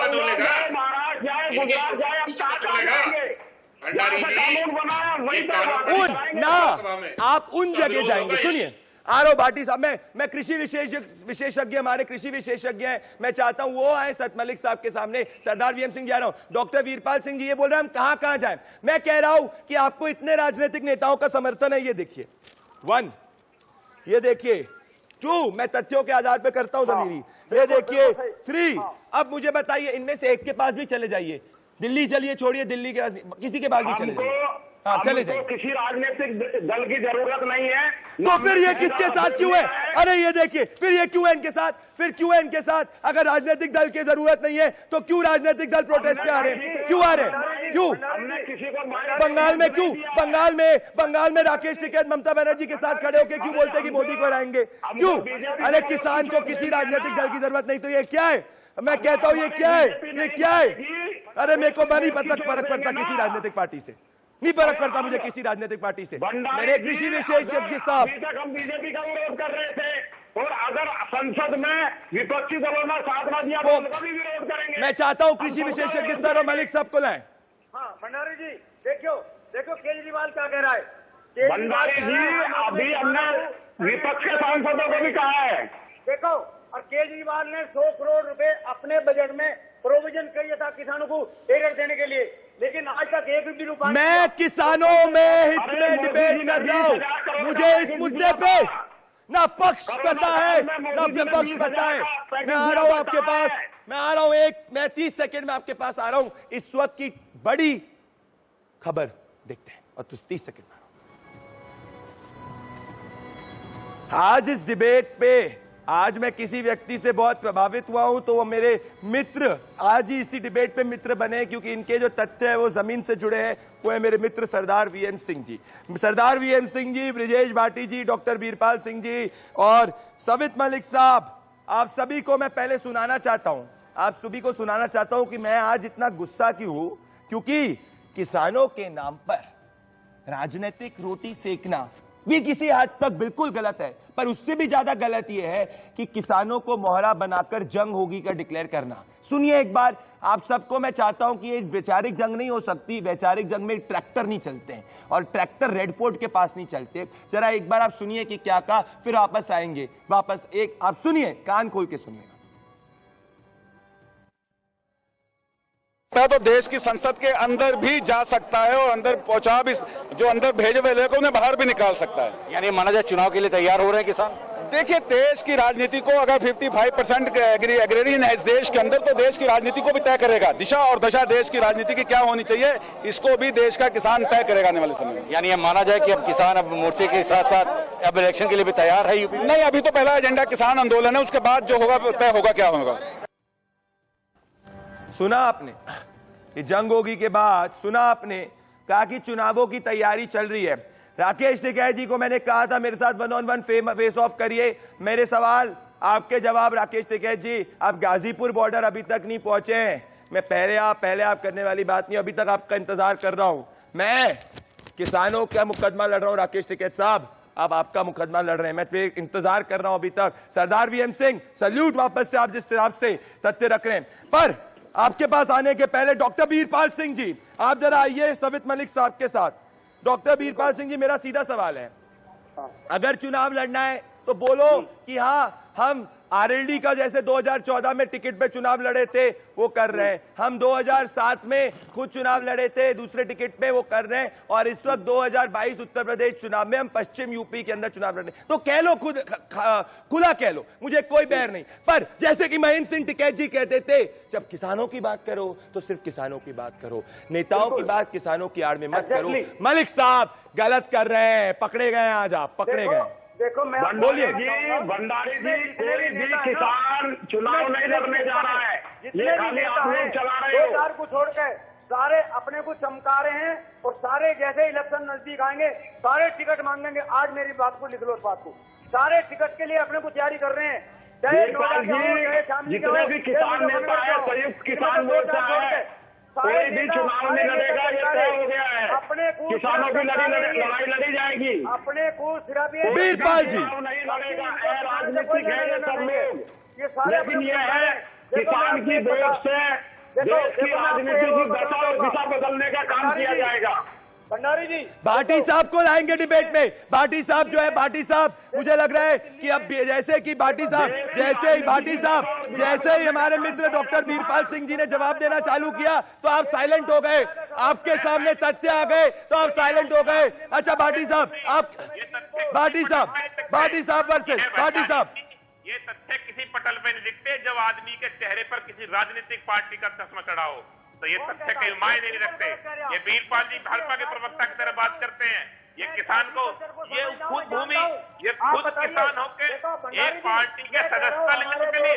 Speaker 4: महाराष्ट्र जाए, गुजरात जाए, हम कहाँ जाएंगे? कानून बनाया वहीं
Speaker 2: आप उन जगह जाएंगे। सुनिए आरओ भाटी साहब, मैं कृषि विशेषज्ञ, हमारे कृषि विशेषज्ञ हैं, मैं चाहता हूं वो आए सत मलिक साहब के सामने। सरदार वीएम सिंह जी आ रहा हूं, डॉक्टर वीरपाल सिंह जी ये बोल रहे हैं हम कहां जाएं। मैं कह रहा हूं कि आपको इतने राजनीतिक नेताओं का समर्थन है। ये देखिए 1, ये देखिए 2, मैं तथ्यों के आधार पर करता हूं जमीरी। ये देखिए 3। अब मुझे बताइए इनमें से एक के पास भी चले जाइए, दिल्ली चलिए, छोड़िए दिल्ली के, किसी के पास भी चले जाइए। हाँ, चले जाइए।
Speaker 4: किसी राजनीतिक दल की जरूरत नहीं है।
Speaker 2: तो फिर ये किसके साथ क्यों है? अरे ये देखिए, फिर ये क्यों है इनके साथ? फिर क्यों है इनके साथ? अगर राजनीतिक दल की जरूरत नहीं है तो क्यों राजनीतिक दल प्रोटेस्ट पे आ रहे हैं? क्यों आ रहे हैं? क्यों? बंगाल में क्यों? बंगाल में राकेश टिकैत ममता बनर्जी के साथ खड़े होकर क्यों बोलते कि मोदी को हराएंगे? क्यों? अरे किसान को किसी राजनीतिक दल की जरूरत नहीं, तो ये क्या है? मैं कहता हूं ये क्या है? ये क्या है? अरे मेरे को नहीं फर्क पड़ता किसी राजनीतिक पार्टी से, नहीं फर्क पड़ता मुझे किसी राजनीतिक पार्टी से। मेरे कृषि विशेषज्ञ साहब,
Speaker 4: हम बीजेपी का विरोध कर रहे थे और अगर संसद में विपक्षी दलों ने साथ ना दिया तो उनका भी विरोध करेंगे।
Speaker 2: मैं चाहता हूं कृषि विशेषज्ञ सर और मलिक साहब को लाएं।
Speaker 4: हाँ भंडारी जी, देखो केजरीवाल क्या कह रहा है। भंडारी जी अभी हमने विपक्ष के सांसदों को भी कहा है, देखो, और केजरीवाल ने 100 करोड़ रुपए अपने बजट में प्रोविजन किया था किसानों को एकड़ देने के लिए, लेकिन आज तक एक भी रुपया।
Speaker 2: मैं किसानों में हित में डिबेट कर रहा हूं। मुझे इस मुद्दे पे ना पक्ष पता है ना विपक्ष पता है। मैं आ रहा हूं आपके पास, मैं 30 सेकंड में आपके पास आ रहा हूं। इस वक्त की बड़ी खबर देखते हैं और 30 सेकंड में आज इस डिबेट पे। आज मैं किसी व्यक्ति से बहुत प्रभावित हुआ हूं तो वो मेरे मित्र आज ही इसी डिबेट पे मित्र बने, क्योंकि इनके जो तथ्य है वो जमीन से जुड़े हैं। वो है मेरे मित्र सरदार वीएम सिंह जी, ब्रिजेश भाटी जी, डॉक्टर वीरपाल सिंह जी और सवित मलिक साहब। आप सभी को मैं पहले सुनाना चाहता हूं कि मैं आज इतना गुस्सा क्यों हूं, क्योंकि किसानों के नाम पर राजनीतिक रोटी सेकना भी किसी हद तक बिल्कुल गलत है, पर उससे भी ज्यादा गलत यह है कि किसानों को मोहरा बनाकर जंग होगी का डिक्लेयर करना। सुनिए एक बार, आप सबको मैं चाहता हूं कि ये वैचारिक जंग नहीं हो सकती। वैचारिक जंग में ट्रैक्टर नहीं चलते हैं और ट्रैक्टर रेड फोर्ट के पास नहीं चलते। जरा एक बार आप सुनिए कि क्या कहा, फिर वापस आएंगे। आप सुनिए, कान खोल के सुनिए।
Speaker 9: तो देश की संसद के अंदर भी जा सकता है और अंदर पहुंचा भी, जो अंदर भेजे हुए लोगों को उन्हें बाहर भी निकाल सकता है।
Speaker 10: यानी माना जाए चुनाव के लिए तैयार हो रहे हैं किसान।
Speaker 9: देखिए, देश की राजनीति को अगर 55% एग्रेरियन है इस देश के अंदर, तो देश की राजनीति को भी तय करेगा। दिशा और दशा देश की राजनीति की क्या होनी चाहिए, इसको भी देश का किसान तय करेगा आने वाले समय में।
Speaker 10: यानी ये माना जाए कि अब किसान अब मोर्चे के साथ साथ अब इलेक्शन के लिए भी तैयार है यूपी में?
Speaker 9: नहीं, अभी तो पहला एजेंडा किसान आंदोलन है, उसके बाद जो होगा तय होगा क्या होगा।
Speaker 2: सुना आपने कि जंग होगी के बाद, सुना आपने कहा कि चुनावों की तैयारी चल रही है। राकेश टिकैत जी को मैंने कहा था मेरे साथ 1-on-1 फेस ऑफ करिए। मेरे सवाल आपके जवाब। राकेश टिकैत जी, आप गाजीपुर बॉर्डर अभी तक नहीं पहुंचे हैं। मैं पहले आप करने वाली बात नहीं, अभी तक आपका इंतजार कर रहा हूं। मैं किसानों का मुकदमा लड़ रहा हूं राकेश टिकैत साहब, अब आपका मुकदमा लड़ रहे हैं। मैं तो इंतजार कर रहा हूं अभी तक। सरदार वीएम सिंह, सल्यूट वापस से, आप जिस हिसाब से तथ्य रख रहे हैं। पर आपके पास आने के पहले डॉक्टर वीरपाल सिंह जी, आप जरा आइए सवित मलिक साहब के साथ। डॉक्टर वीरपाल सिंह जी, मेरा सीधा सवाल है, अगर चुनाव लड़ना है तो बोलो कि हाँ हम आरएलडी का जैसे 2014 में टिकट पे चुनाव लड़े थे वो कर रहे हैं, हम 2007 में खुद चुनाव लड़े थे दूसरे टिकट पे वो कर रहे हैं, और इस वक्त 2022 उत्तर प्रदेश चुनाव में हम पश्चिम यूपी के अंदर चुनाव लड़ रहे हैं। तो कह लो खुद खुला कह लो, मुझे कोई बैर नहीं। पर जैसे कि महेंद्र सिंह टिकैत जी कहते थे, जब किसानों की बात करो तो सिर्फ किसानों की बात करो, नेताओं की बात किसानों की आड़ में मत करो। मलिक साहब गलत कर रहे हैं, पकड़े गए, आज आप पकड़े गए।
Speaker 4: देखो मैं
Speaker 2: बोलिए
Speaker 4: भंडारी जी, कोई भी किसान चुनाव नहीं लड़ने जा रहा है, ये खाली आप लोग चला रहे हो। 2000 को छोड़ के सारे अपने को चमका रहे हैं, और सारे जैसे इलेक्शन नजदीक आएंगे सारे टिकट मांगेंगे। आज मेरी बात को लिख लो, इस बात को, सारे टिकट के लिए अपने को तैयारी कर रहे हैं। जितने भी किसान नेता है, संयुक्त किसान मोर्चा है, कोई भी चुनाव नहीं लड़ेगा, ये तय हो गया है। अपने किसानों की लड़ाई लड़ी जाएगी, अपने को सिर्फ
Speaker 2: वीरपाल जी
Speaker 4: नहीं लड़ेगा। राजनीतिक है ये सब लोग, लेकिन ये है किसान की वोट से देश की राजनीति की दिशा बदलने का काम किया जाएगा। भंडारी जी
Speaker 2: भाटी साहब को लाएंगे डिबेट में। भाटी साहब जो है, भाटी साहब मुझे लग रहा है कि अब जैसे कि भाटी साहब जैसे ही हमारे मित्र डॉक्टर वीरपाल सिंह जी ने जवाब देना चालू किया तो आप साइलेंट हो गए, आपके सामने तथ्य आ गए तो आप साइलेंट हो गए। अच्छा भाटी साहब, आप भाटी साहब वर्सेस भाटी साहब,
Speaker 8: ये तथ्य किसी पटल पे नहीं दिखते जब आदमी के चेहरे पर किसी राजनीतिक पार्टी का चश्मा चढ़ा हो, तो ये तथ्य कहीं मायने नहीं रखते। ये वीरपाल जी भाजपा के प्रवक्ता की तरह बात करते हैं। ये किसान को, ये खुद भूमि, ये खुद किसान होके एक पार्टी के सदस्यता लेने के लिए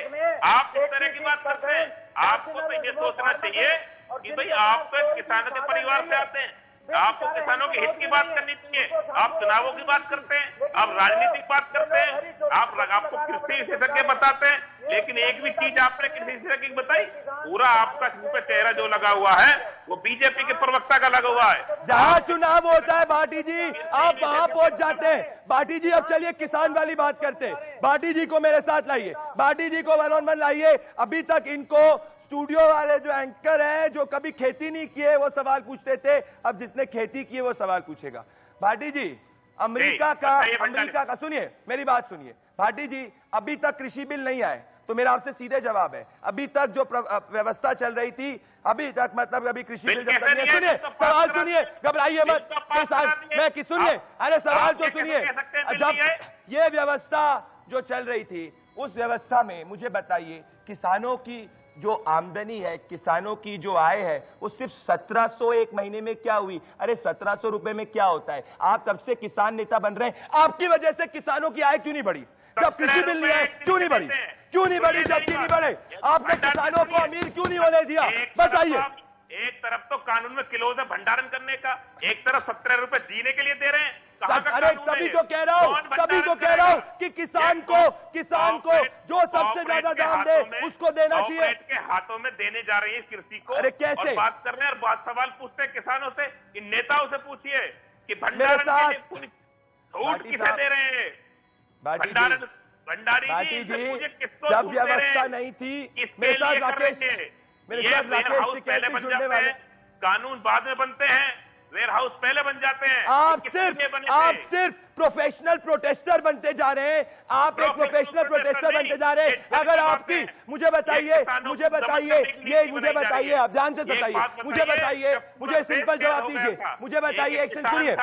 Speaker 8: आप इस तरह की बात करते हैं। आपको तो ये सोचना चाहिए कि भाई आप तो किसानों के परिवार से आते हैं, आपको किसानों के हित की बात करनी चाहिए। आप चुनावों की बात करते हैं, आप राजनीतिक बात करते हैं, आपको कृषि विशेषज्ञ बताते हैं, लेकिन एक भी चीज आपने कृषि विशेषज्ञ बताई, पूरा आपका मुंह पे चेहरा जो लगा हुआ है वो बीजेपी के प्रवक्ता का लगा हुआ है।
Speaker 2: जहां चुनाव होता है भाटी जी आप वहां पहुंच जाते हैं। भाटी जी अब चलिए किसान वाली बात करते हैं। भाटी जी को मेरे साथ लाइए, भाटी जी को 1 on 1 लाइए। अभी तक इनको स्टूडियो वाले जो एंकर हैं, जो कभी खेती नहीं किए वो सवाल पूछते थे, अब जिसने खेती की है वो सवाल पूछेगा। भाटी जी अमेरिका का सुनिए, मेरी बात सुनिए भाटी जी, अभी तक कृषि बिल नहीं आए, तो मेरा आपसे सीधे जवाब है, अभी तक जो व्यवस्था चल रही थी अभी तक, मतलब अभी कृषि बिल जब तक नहीं, सुनिए सवाल सुनिए, घबराइए मत, मैं कि सुनिए, अरे सवाल तो सुनिए। जब ये व्यवस्था जो चल रही थी उस व्यवस्था में मुझे बताइए किसानों की जो आमदनी है, किसानों की जो आय है, वो सिर्फ 1700 एक महीने में क्या हुई? अरे 1700 रुपए में क्या होता है? आप तब से किसान नेता बन रहे हैं, आपकी वजह से किसानों की आय क्यों नहीं बढ़ी? जब कृषि बिल नहीं है क्यों नहीं बढ़ी? क्यों नहीं बढ़ी? जब क्यों नहीं बढ़े? आपने किसानों को अमीर क्यों नहीं होने दिया? बताइए।
Speaker 8: एक तरफ तो कानून में क्लोज है भंडारण करने का, एक तरफ 17 रुपए जीने के लिए दे रहे हैं।
Speaker 2: अरे तभी तो कह रहा हूं कि किसान को जो सबसे ज्यादा दाम दे उसको देना चाहिए।
Speaker 8: के हाथों में देने जा रही है कृषि को।
Speaker 2: अरे कैसे?
Speaker 8: और बात कर रहे हैं और बात सवाल पूछते हैं किसानों से, इन नेताओं से पूछिए कि
Speaker 2: मेरे साथ
Speaker 8: छूट किसे दे रहे हैं?
Speaker 2: भाटी जी जब व्यवस्था नहीं थी, मेरे साथ राकेश टिकैत भी जुड़ने वाले,
Speaker 8: कानून बाद में बनते हैं, वेयर हाउस पहले बन जाते हैं।
Speaker 2: आप सिर्फ प्रोफेशनल प्रोटेस्टर बनते जा रहे हैं, आप एक प्रोफेशनल प्रोटेस्टर बनते जा रहे हैं। अगर आपकी मुझे बताइए आप ध्यान से बताइए, मुझे सिंपल जवाब दीजिए, मुझे बताइए, एक सेकंड सुनिए,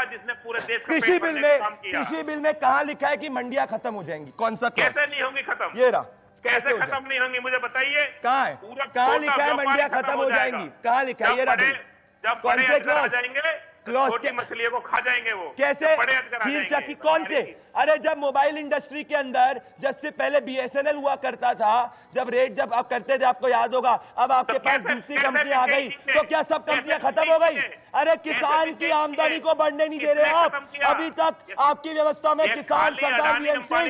Speaker 2: कृषि बिल में कहां लिखा है कि मंडियां खत्म हो जाएंगी? कौन सा?
Speaker 8: कैसे नहीं होंगी खत्म?
Speaker 2: ये रहा,
Speaker 8: कैसे खत्म नहीं होंगी मुझे बताइए।
Speaker 2: कहां है? कहां लिखा है मंडियां खत्म हो जाएंगी? कहां लिखा है? ये रहा,
Speaker 8: जब बड़े अधिकारी आ जाएंगे छोटी मछलियों को खा जाएंगे वो।
Speaker 2: कैसे? चक्की कौन से? अरे जब मोबाइल इंडस्ट्री के अंदर जब से पहले बीएसएनएल हुआ करता था, जब रेट जब आप करते थे, आपको याद होगा, अब आपके पास दूसरी कंपनी आ गई, तो क्या सब कंपनियां खत्म हो गई? अरे किसान की आमदनी को बढ़ने नहीं दे रहे आप। अभी तक आपकी व्यवस्था में किसान सरदार वीएम सिंह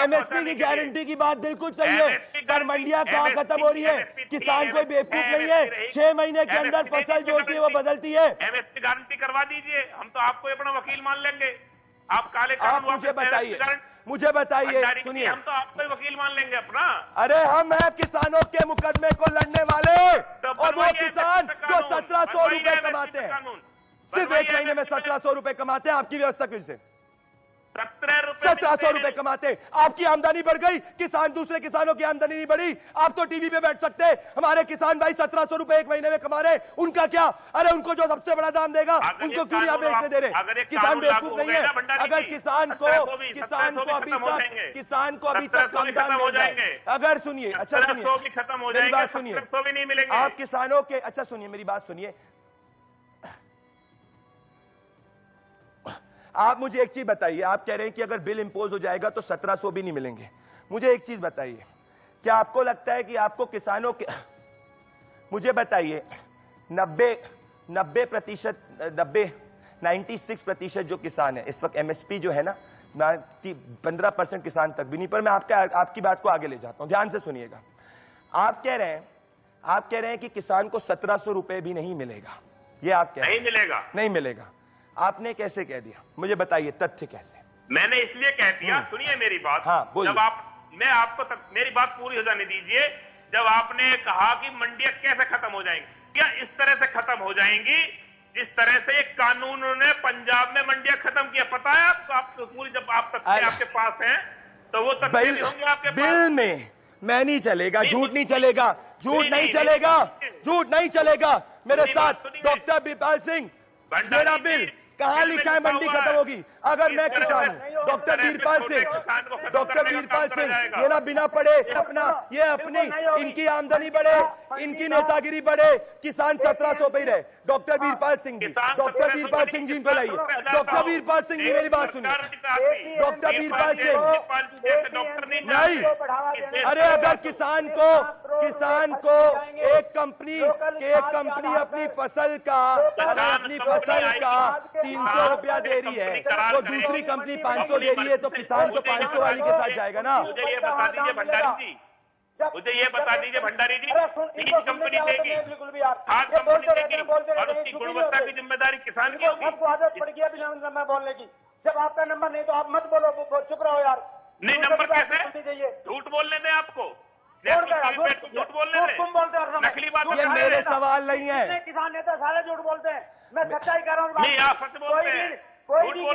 Speaker 2: एमएसपी की गारंटी की बात बिल्कुल सही है, पर मंडियां कहां खत्म हो रही है? किसान कोई बेवकूफ नहीं है, 6 महीने के अंदर फसल जो होती है वो बदलती है।
Speaker 8: एमएसपी गारंटी करवा दीजिए, हम तो आपको अपना वकील मान लेंगे। आप काले
Speaker 2: आप मुझे बताइए, सुनिए,
Speaker 8: हम तो आपको वकील मान लेंगे अपना।
Speaker 2: अरे हम हैं किसानों के मुकदमे को लड़ने वाले, और वो किसान जो 1700 रुपए कमाते हैं, सिर्फ एक महीने में 1700 रुपए कमाते हैं, आपकी व्यवस्था किससे? 1700 रुपए कमाते, आपकी आमदनी बढ़ गई, किसान दूसरे किसानों की आमदनी नहीं बढ़ी। आप तो टीवी पे बैठ सकते, हमारे किसान भाई 1700 रुपए एक महीने में कमा रहे, उनका क्या? अरे उनको जो सबसे बड़ा दाम देगा उनको क्यों नहीं आप बेचने दे रहे? किसान बेवकूफ नहीं है। अगर किसान को अभी तक कम दाम मिल जाए, अगर सुनिए, अच्छा सुनिए मेरी बात सुनिए, आप किसानों के, अच्छा सुनिए मेरी बात सुनिए, आप मुझे एक चीज बताइए, आप कह रहे हैं कि अगर बिल इंपोज हो जाएगा तो 1700 भी नहीं मिलेंगे। मुझे एक चीज बताइए, क्या आपको लगता है कि आपको किसानों के, मुझे बताइए 96% जो किसान है इस वक्त, एमएसपी जो है ना 15% किसान तक भी नहीं, पर मैं आपकी बात को आगे ले जाता हूं, ध्यान से सुनिएगा। आप कह रहे हैं कि किसान को 1700 रुपए भी नहीं मिलेगा, ये आप कह रहे हैं? नहीं मिलेगा। आपने कैसे कह दिया, मुझे बताइए तथ्य कैसे?
Speaker 8: मैंने इसलिए कह दिया, सुनिए मेरी बात।
Speaker 2: हाँ, बोलिए।
Speaker 8: मैं आपको मेरी बात पूरी हो जाने दीजिए। जब आपने कहा कि मंडियां कैसे खत्म हो जाएंगी, क्या इस तरह से खत्म हो जाएंगी जिस तरह से एक कानून ने पंजाब में मंडियां खत्म किया? पता है आपको पूरी, जब आप तथ्य आपके पास हैं तो वो तथ्य भी होंगे आपके पास।
Speaker 2: बिल में मैं नहीं चलेगा, झूठ नहीं चलेगा, झूठ नहीं चलेगा। मेरे साथ डॉक्टर बीरपाल सिंह, मेरा बिल कहां लिखा है मंडी खत्म होगी? अगर मैं किसान हूं, डॉक्टर बीरपाल सिंह, ये ना बिना पढ़े अपना, ये अपनी, इनकी आमदनी बढ़े, इनकी नेतागिरी बढ़े, किसान 1700 पे ही रहे। डॉक्टर बीरपाल सिंह जी, डॉक्टर बीरपाल सिंह जी को लाइए। डॉक्टर बीरपाल सिंह जी मेरी बात सुनिए, डॉक्टर बीरपाल सिंह नहीं, अरे अगर किसान को एक कंपनी अपनी फसल का 300 रुपया दे रही है, तो दूसरी कंपनी 500 दे रही है, तो किसान तो 500 वाली के साथ जाएगा ना।
Speaker 8: मुझे ये बता दीजिए भंडारी जी, तीन कंपनी देगी, खाद कंपनी देगी, और उसकी गुणवत्ता की जिम्मेदारी किसान की होगी।
Speaker 4: आदत पड़ गया मैं बोलने की, जब आपका नंबर नहीं तो आप मत बोलो, चुप रहो यार।
Speaker 8: नहीं, नंबर कैसे? झूठ बोलने दें आपको, झूठ बोलने दें,
Speaker 4: तुम बोलते हो
Speaker 8: नकली बात।
Speaker 2: ये मेरे सवाल नहीं है,
Speaker 4: किसान नेता सारे झूठ बोलते हैं, मैं सच्चाई कर रहा हूँ।
Speaker 8: नहीं, आप सच बोलते हैं,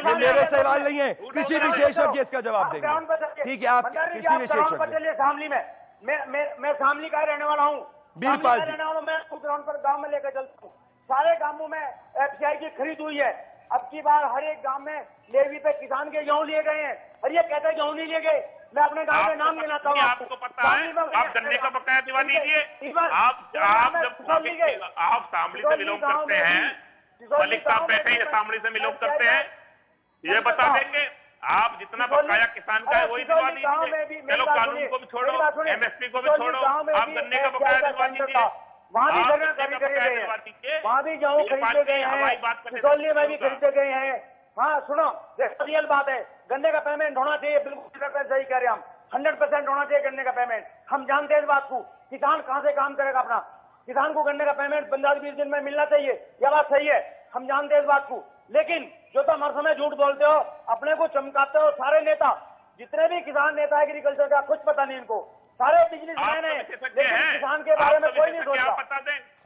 Speaker 2: ये मेरे सवाल नहीं है, कृषि विशेषज्ञ इसका जवाब देंगे। ठीक है, आप कृषि विशेषज्ञ।
Speaker 4: शामली में मैं शामली का रहने वाला हूँ,
Speaker 2: बीरपाल जी,
Speaker 4: मैं ग्राउंड पर गांव में लेकर चलता हूँ। सारे गांवों में एफसीआई की खरीद हुई है। अब की बार हर एक गांव में लेवी पे किसान के गेहूं लिए गए हैं, और ये कहते हैं गेहूं नहीं लिए गए। मैं अपने गांव में नाम गिनाता हूँ,
Speaker 8: आपको पता है, आप गन्ने का बकाया दिवा दीजिए। आप शामली से बिलोंग करते हैं, मलिक साहब बैठे हैं, शामली से बिलोंग करते हैं, ये बता देंगे। आप जितना बकाया किसान का है वही दिवा दीजिए। चलो कानून को भी छोड़ो, एमएसपी को भी छोड़ो, आप गन्ने का बकाया दिवा दीजिए।
Speaker 4: वहाँ भी जगह खरीदे गए हैं, वहाँ भी गेहूँ खरीदे गए हैं, किसौली में भी खरीदे गए हैं। हाँ सुनो, रियल बात है, गन्ने का पेमेंट होना चाहिए, बिल्कुल सही कह रहे हैं हम, 100% होना चाहिए गन्ने का पेमेंट। हम जानते हैं इस बात को, किसान कहाँ से काम करेगा अपना? किसान को गन्ने का पेमेंट 15-20 दिन में मिलना चाहिए, यह बात सही है, हम जानते हैं इस बात को। लेकिन जो तुम हर समय झूठ बोलते हो, अपने को चमकाते हो, सारे नेता, जितने भी किसान नेता एग्रीकल्चर का, कुछ पता नहीं इनको, सारे बिजनेसमैन हैं, लेकिन किसान के बारे में कोई नहीं सोच रहा।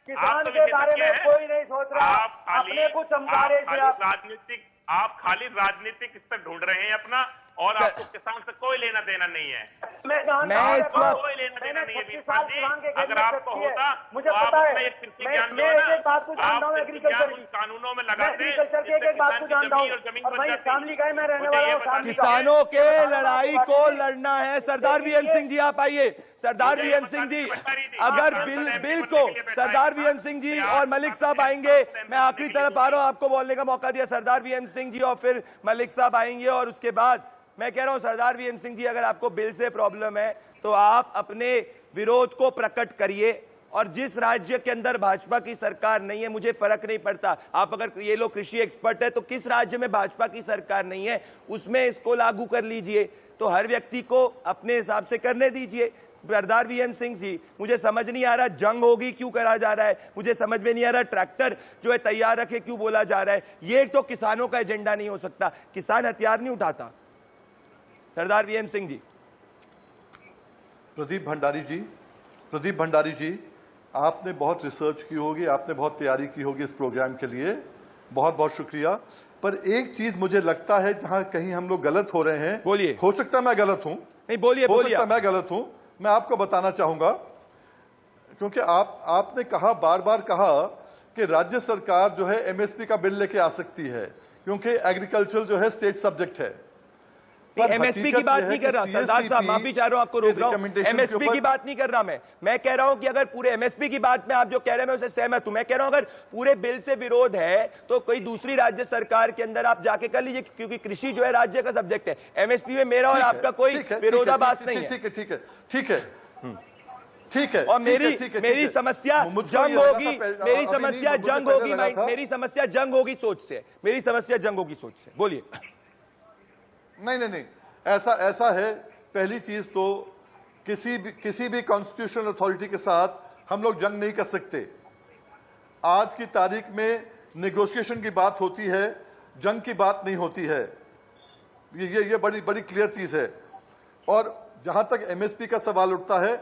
Speaker 4: किसान के बारे में कोई नहीं सोच रहा, अपने को चमका रहे।
Speaker 8: आप खाली राजनीतिक स्तर ढूंढ रहे हैं अपना, और आपको किसान से कोई लेना देना नहीं है।
Speaker 2: मैं इस वक्त
Speaker 8: कोई लेना देना नहीं है बीरपाल जी। अगर आपको होता
Speaker 4: मुझे
Speaker 8: तो
Speaker 4: पता
Speaker 8: आप
Speaker 4: है,
Speaker 8: अपना एक कृषि ज्ञान
Speaker 4: मैं एक बात को जानता हूँ एग्रीकल्चर की,
Speaker 8: कानूनों में लगाते हैं,
Speaker 4: एग्रीकल्चर की एक बात को जानता हूँ, और भाई शामली का मैं रहने वाला हूँ।
Speaker 2: किसानों के लड़ाई को लड़ना है। सरदार वीएम सिंह जी आप आइए। सरदार वीएम सिंह जी, अगर बिल को सरदार वीएम सिंह जी और मलिक साहब आएंगे, मैं आखिरी तरफ आ रहा हूं, आपको बोलने का मौका दिया। सरदार वीएम सिंह जी और फिर मलिक साहब आएंगे, और उसके बाद मैं कह रहा हूं सरदार वीएम सिंह जी, अगर आपको बिल से प्रॉब्लम है तो आप अपने विरोध को प्रकट करिए। और जिस राज्य के अंदर भाजपा की सरकार नहीं है, मुझे फर्क नहीं पड़ता, आप अगर ये लोग कृषि एक्सपर्ट है तो किस राज्य में भाजपा की सरकार नहीं है उसमें इसको लागू कर लीजिए। तो हर व्यक्ति को अपने हिसाब से करने दीजिए। सरदार वीएम सिंह जी, मुझे समझ नहीं आ रहा जंग होगी क्यों करा जा रहा है, मुझे समझ में नहीं आ रहा ट्रैक्टर जो है तैयार रखे क्यों बोला जा रहा है। ये तो किसानों का एजेंडा नहीं हो सकता, किसान हथियार नहीं उठाता। सरदार वीएम सिंह जी।
Speaker 7: प्रदीप भंडारी जी, आपने बहुत रिसर्च की होगी, आपने बहुत तैयारी की होगी इस प्रोग्राम के लिए, बहुत बहुत शुक्रिया। पर एक चीज मुझे लगता है जहां कहीं हम लोग गलत हो रहे हैं।
Speaker 2: बोलिए।
Speaker 7: हो सकता है मैं गलत हूं,
Speaker 2: नहीं बोलिए
Speaker 7: हो
Speaker 2: बोलिए
Speaker 7: सकता है मैं गलत हूं, मैं आपको बताना चाहूंगा, क्योंकि आपने कहा, बार बार कहा कि राज्य सरकार जो है एमएसपी का बिल लेके आ सकती है क्योंकि एग्रीकल्चर जो है स्टेट सब्जेक्ट है।
Speaker 2: एमएसपी की बात नहीं कर रहा सरदार साहब, माफी चाह रहा हूं, आपको रोक रहा हूं। एमएसपी की बात नहीं कर रहा मैं कह रहा हूं कि अगर पूरे एमएसपी की बात में आप जो कह रहे हैं मैं उससे सहमत हूं। मैं कह रहा हूं अगर पूरे बिल से विरोध है तो कोई दूसरी राज्य सरकार के अंदर आप जाके कर लीजिए, क्योंकि कृषि जो है राज्य का सब्जेक्ट है। एमएसपी में मेरा और आपका कोई विरोधाभास नहीं है।
Speaker 7: ठीक है, ठीक है, ठीक है, ठीक है।
Speaker 2: और मेरी समस्या जंग होगी, मेरी समस्या जंग होगी, मेरी समस्या जंग होगी सोच से, मेरी समस्या जंग होगी सोच से। बोलिए।
Speaker 7: नहीं, ऐसा है। पहली चीज तो किसी भी कॉन्स्टिट्यूशनल अथॉरिटी के साथ हम लोग जंग नहीं कर सकते। आज की तारीख में नेगोशिएशन की बात होती है, जंग की बात नहीं होती है। ये बड़ी क्लियर चीज है। और जहां तक एमएसपी का सवाल उठता है,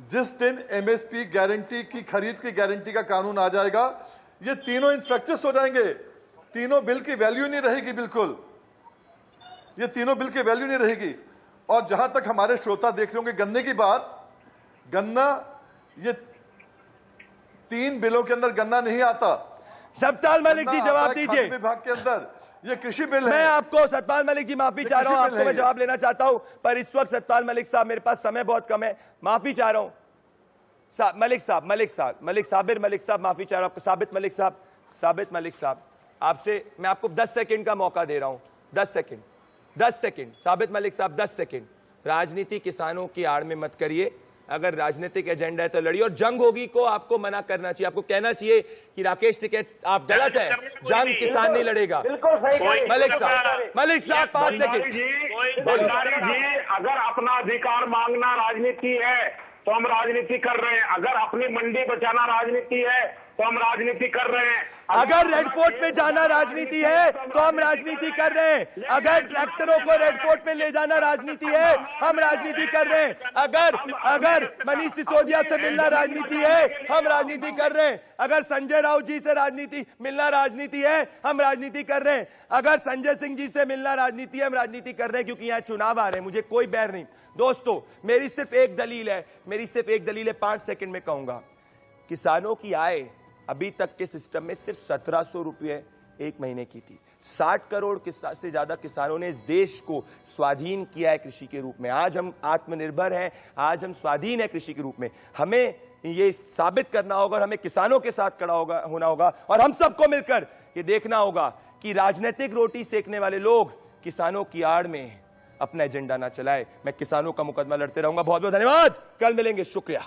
Speaker 7: जिस दिन एमएसपी गारंटी की खरीद की गारंटी का कानून आ जाएगा, ये तीनों इंस्ट्रक्चर्स हो जाएंगे, तीनों बिल की वैल्यू नहीं रहेगी, बिल्कुल ये तीनों बिल की वैल्यू नहीं रहेगी। और जहां तक हमारे श्रोता देख रहे होंगे गन्ने की बात, गन्ना, ये 3 बिलों के अंदर गन्ना नहीं आता।
Speaker 2: सतपाल मलिक जी जवाब दीजिए।
Speaker 7: विभाग के अंदर ये कृषि बिल है।
Speaker 2: मैं आपको सतपाल मलिक जी माफी चाह रहा हूं, आपको मैं जवाब लेना चाहता हूं, पर इस वक्त सतपाल मलिक साहब मेरे पास समय बहुत कम है, माफी चाह रहा हूं। मलिक साहब माफी चाह रहा हूं। साबित मलिक साहब आपसे मैं आपको 10 सेकंड का मौका दे रहा हूं। 10 सेकंड साबित मलिक साहब, 10 सेकंड। राजनीति किसानों की आड़ में मत करिए, अगर राजनीतिक एजेंडा है तो लड़िए, और जंग होगी को आपको मना करना चाहिए। आपको कहना चाहिए कि राकेश टिकैत आप गलत है, जंग किसान नहीं लड़ेगा। मलिक साहब 5 सेकंड।
Speaker 4: जी, अगर अपना अधिकार मांगना राजनीति है तो हम राजनीति कर रहे हैं, अगर अपनी मंडी बचाना राजनीति है तो हम राजनीति कर रहे हैं,
Speaker 2: अगर रेड फोर्ट पे जाना राजनीति है तो हम राजनीति कर रहे हैं, अगर ट्रैक्टरों को रेड फोर्ट पे ले जाना राजनीति है हम राजनीति कर रहे हैं, अगर मनीष सिसोदिया से मिलना राजनीति है हम राजनीति कर रहे हैं, अगर संजय राउत जी से राजनीति मिलना राजनीति है हम राजनीति कर रहे हैं, अगर संजय सिंह जी से मिलना राजनीति है हम राजनीति कर रहे हैं, क्योंकि यहाँ चुनाव आ रहे हैं, मुझे कोई बैर नहीं। दोस्तों मेरी सिर्फ एक दलील है, 5 सेकंड में कहूंगा। किसानों की आय अभी तक के सिस्टम में सिर्फ 1700 रुपये 1 महीने की थी। 60 करोड़ से ज्यादा किसानों ने इस देश को स्वाधीन किया है कृषि के रूप में। आज हम आत्मनिर्भर हैं, आज हम स्वाधीन है कृषि के रूप में। हमें ये साबित करना होगा, हमें किसानों के साथ खड़ा होना होगा, और हम सबको मिलकर ये देखना होगा कि राजनीतिक रोटी सेकने वाले लोग किसानों की आड़ में अपना एजेंडा ना चलाए। मैं किसानों का मुकदमा लड़ते रहूंगा। बहुत बहुत धन्यवाद, कल मिलेंगे, शुक्रिया।